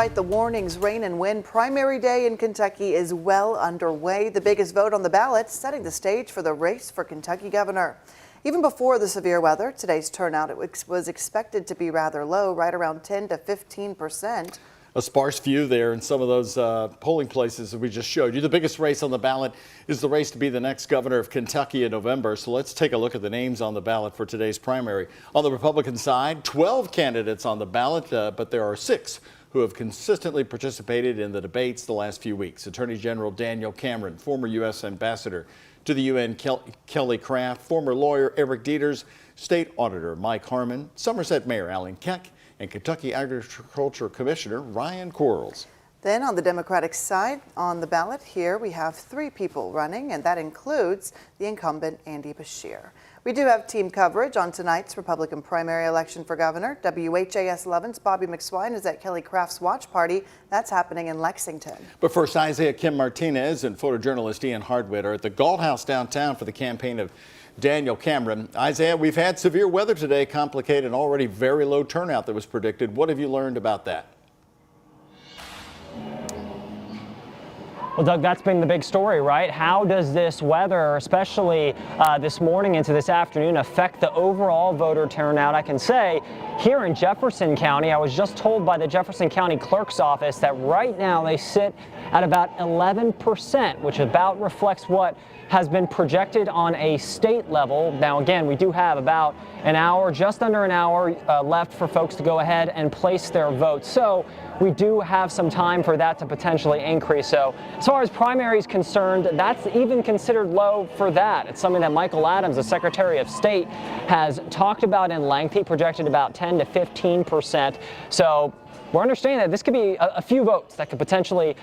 Despite the warnings, rain and wind, primary day in Kentucky is well underway. The biggest vote on the ballot, setting the stage for the race for Kentucky governor. Even before the severe weather, today's turnout was expected to be rather low, right around 10 to 15%. A sparse view there in some of those polling places that we just showed you. The biggest race on the ballot is the race to be the next governor of Kentucky in November. So let's take a look at the names on the ballot for today's primary. On the Republican side, 12 candidates on the ballot, but there are 6 who have consistently participated in the debates the last few weeks. Attorney General Daniel Cameron, former U.S. Ambassador to the UN Kelly Craft, former lawyer Eric Dieters, State Auditor Mike Harmon, Somerset Mayor Alan Keck, and Kentucky Agriculture Commissioner Ryan Quarles. Then on the Democratic side, on the ballot here, we have 3 people running, and that includes the incumbent Andy Beshear. We do have team coverage on tonight's Republican primary election for governor. WHAS11's Bobby McSwine is at Kelly Craft's watch party. That's happening in Lexington. But first, Isaiah Kim Martinez and photojournalist Ian Hardwitt are at the Galt House downtown for the campaign of Daniel Cameron. Isaiah, we've had severe weather today, complicate an already very low turnout that was predicted. What have you learned about that? Well, Doug, that's been the big story, right? How does this weather, especially this morning into this afternoon, affect the overall voter turnout? I can say here in Jefferson County, I was just told by the Jefferson County Clerk's office that right now they sit at about 11%, which about reflects what has been projected on a state level. Now, again, we do have about an hour, just under an hour left for folks to go ahead and place their votes. So we do have some time for that to potentially increase. So as far as primary is concerned, that's even considered low for that. It's something that Michael Adams, the Secretary of State, has talked about in length. He projected about 10 to 15%. So we're understanding that this could be a few votes that could potentially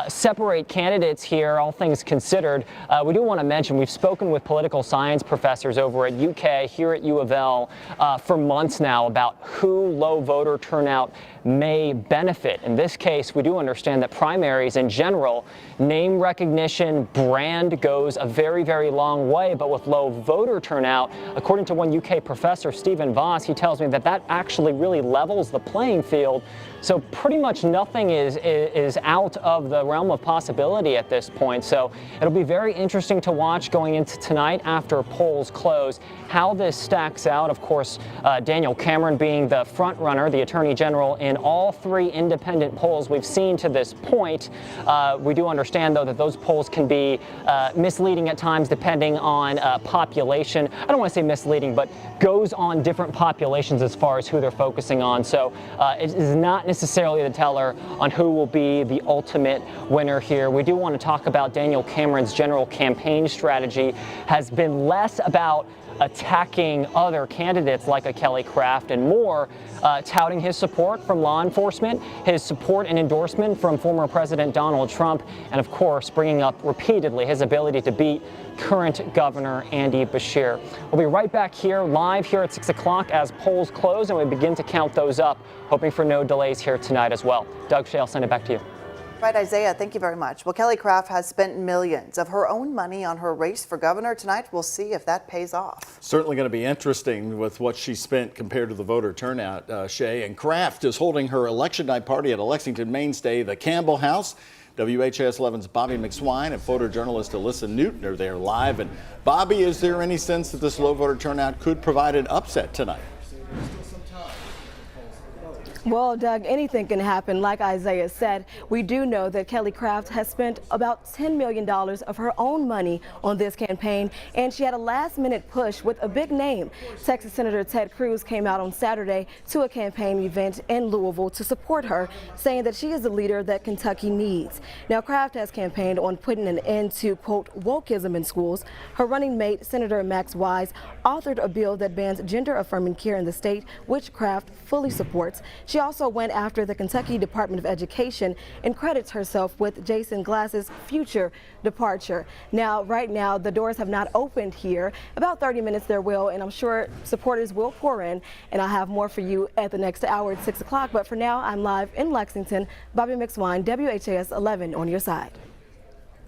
separate candidates here, all things considered. We do want to mention we've spoken with political science professors over at UK, here at U of L, for months now about who low voter turnout may benefit. In this case, we do understand that primaries in general, name recognition, brand goes a very, very long way. But with low voter turnout, according to one UK professor, Stephen Voss, he tells me that that actually really levels the playing field. So pretty much nothing is out of the realm of possibility at this point. So it'll be very interesting to watch going into tonight after polls close, how this stacks out. Of course, Daniel Cameron being the front runner, the Attorney General, in all 3 independent polls we've seen to this point. We do understand, though, that those polls can be misleading at times depending on population. I don't want to say misleading, but goes on different populations as far as who they're focusing on. So it is not necessarily the teller on who will be the ultimate winner here. We do want to talk about Daniel Cameron's general campaign strategy has been less about attacking other candidates like a Kelly Craft and more touting his support from law enforcement, his support and endorsement from former President Donald Trump, and of course bringing up repeatedly his ability to beat current Governor Andy Beshear. We'll be right back here live here at 6 o'clock as polls close and we begin to count those up, hoping for no delays here tonight as well. Doug Shea, I'll send it back to you. Right, Isaiah, thank you very much. Well, Kelly Craft has spent millions of her own money on her race for governor tonight. We'll see if that pays off. Certainly going to be interesting with what she spent compared to the voter turnout, Shay. And Craft is holding her election night party at a Lexington mainstay, the Campbell House. WHAS11's Bobby McSwine and photojournalist Alyssa Newton are there live. And Bobby, is there any sense that this low voter turnout could provide an upset tonight? Well, Doug, anything can happen. Like Isaiah said, we do know that Kelly Craft has spent about $10 million of her own money on this campaign, and she had a last-minute push with a big name. Texas Senator Ted Cruz came out on Saturday to a campaign event in Louisville to support her, saying that she is the leader that Kentucky needs. Now, Craft has campaigned on putting an end to, quote, wokeism in schools. Her running mate, Senator Max Wise, authored a bill that bans gender-affirming care in the state, which Craft fully supports. She also went after the Kentucky Department of Education and credits herself with Jason Glass's future departure. Now, right now, the doors have not opened here. About 30 minutes there will, and I'm sure supporters will pour in, and I'll have more for you at the next hour at 6 o'clock. But for now, I'm live in Lexington. Bobby McSwine, WHAS 11 on your side.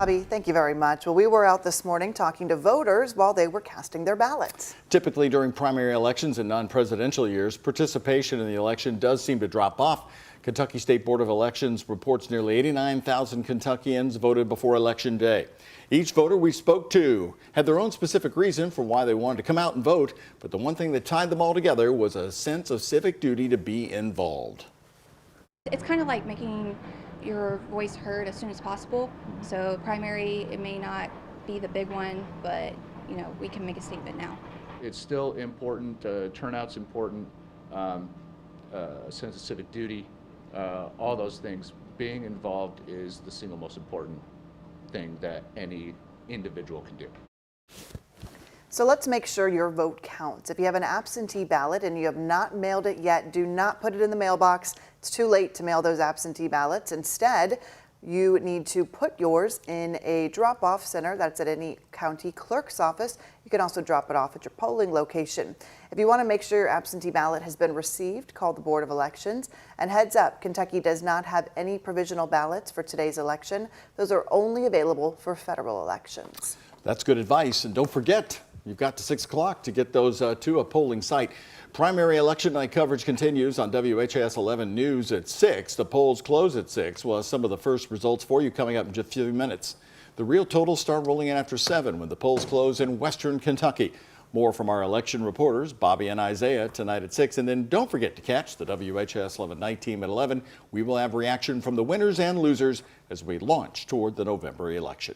Bobby, thank you very much. Well, we were out this morning talking to voters while they were casting their ballots. Typically during primary elections and non-presidential years, participation in the election does seem to drop off. Kentucky State Board of Elections reports nearly 89,000 Kentuckians voted before Election Day. Each voter we spoke to had their own specific reason for why they wanted to come out and vote, but the one thing that tied them all together was a sense of civic duty to be involved. It's kind of like making your voice heard as soon as possible. So primary, it may not be the big one, but you know, we can make a statement now. It's still important, turnout's important, a sense of civic duty, all those things. Being involved is the single most important thing that any individual can do. So let's make sure your vote counts. If you have an absentee ballot and you have not mailed it yet, do not put it in the mailbox. It's too late to mail those absentee ballots. Instead, you need to put yours in a drop-off center that's at any county clerk's office. You can also drop it off at your polling location. If you want to make sure your absentee ballot has been received, call the Board of Elections. And heads up, Kentucky does not have any provisional ballots for today's election. Those are only available for federal elections. That's good advice. And don't forget, you've got to 6 o'clock to get those to a polling site. Primary election night coverage continues on WHAS 11 News at 6. The polls close at 6. We'll have some of the first results for you coming up in just a few minutes. The real totals start rolling in after 7 when the polls close in western Kentucky. More from our election reporters, Bobby and Isaiah, tonight at 6. And then don't forget to catch the WHAS 11 night team at 11. We will have reaction from the winners and losers as we launch toward the November election.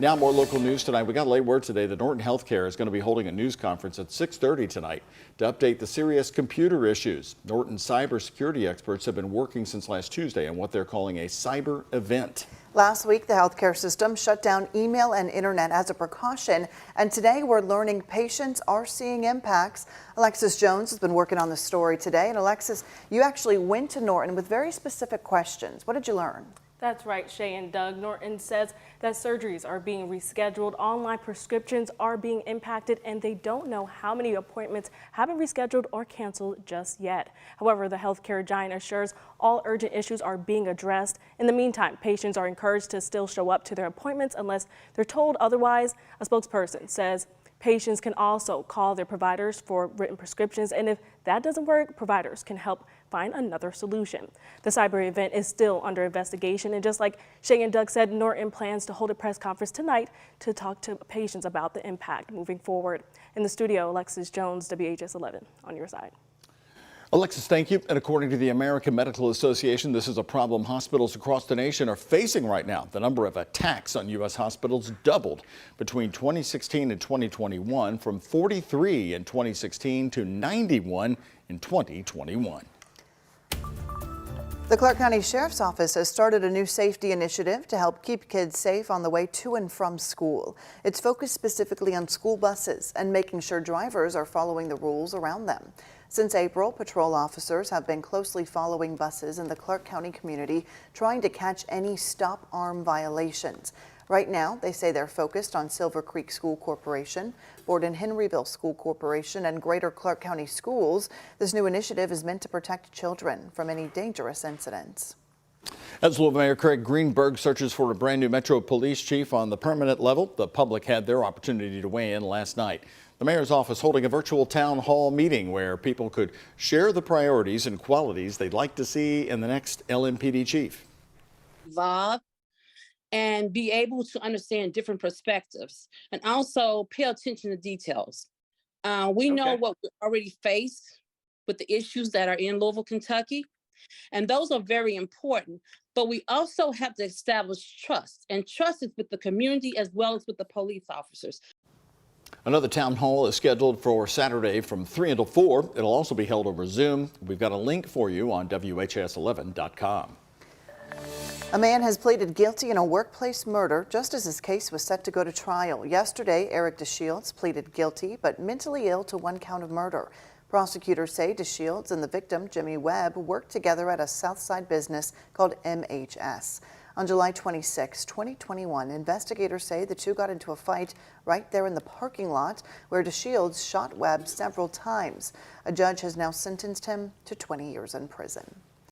Now more local news tonight. We got late word today that Norton Healthcare is going to be holding a news conference at 6:30 tonight to update the serious computer issues. Norton cybersecurity experts have been working since last Tuesday on what they're calling a cyber event. Last week, the healthcare system shut down email and internet as a precaution, and today we're learning patients are seeing impacts. Alexis Jones has been working on the story today, and Alexis, you actually went to Norton with very specific questions. What did you learn? That's right, Shay and Doug. Norton says that surgeries are being rescheduled, online prescriptions are being impacted, and they don't know how many appointments have been rescheduled or canceled just yet. However, the healthcare giant assures all urgent issues are being addressed. In the meantime, patients are encouraged to still show up to their appointments unless they're told otherwise. A spokesperson says patients can also call their providers for written prescriptions, and if that doesn't work, providers can help find another solution. The cyber event is still under investigation, and just like Shay and Doug said, Norton plans to hold a press conference tonight to talk to patients about the impact moving forward. In the studio, Alexis Jones, WHAS 11, on your side. Alexis, thank you. And according to the American Medical Association, this is a problem hospitals across the nation are facing right now. The number of attacks on U.S. hospitals doubled between 2016 and 2021, from 43 in 2016 to 91 in 2021. The Clark County Sheriff's Office has started a new safety initiative to help keep kids safe on the way to and from school. It's focused specifically on school buses and making sure drivers are following the rules around them. Since April, patrol officers have been closely following buses in the Clark County community, trying to catch any stop arm violations. Right now, they say they're focused on Silver Creek School Corporation, Borden-Henryville School Corporation, and Greater Clark County Schools. This new initiative is meant to protect children from any dangerous incidents. As Louisville Mayor Craig Greenberg searches for a brand new Metro Police chief on the permanent level, the public had their opportunity to weigh in last night. The mayor's office holding a virtual town hall meeting where people could share the priorities and qualities they'd like to see in the next LMPD chief. Involved and be able to understand different perspectives and also pay attention to details. We know what we already face with the issues that are in Louisville, Kentucky, and those are very important, but we also have to establish trust, and trust is with the community as well as with the police officers. Another town hall is scheduled for Saturday from 3 until 4. It'll also be held over Zoom. We've got a link for you on WHAS11.com. A man has pleaded guilty in a workplace murder just as his case was set to go to trial. Yesterday, Eric DeShields pleaded guilty but mentally ill to one count of murder. Prosecutors say DeShields and the victim, Jimmy Webb, worked together at a Southside business called MHS. On July 26, 2021, investigators say the two got into a fight right there in the parking lot where DeShields shot Webb several times. A judge has now sentenced him to 20 years in prison.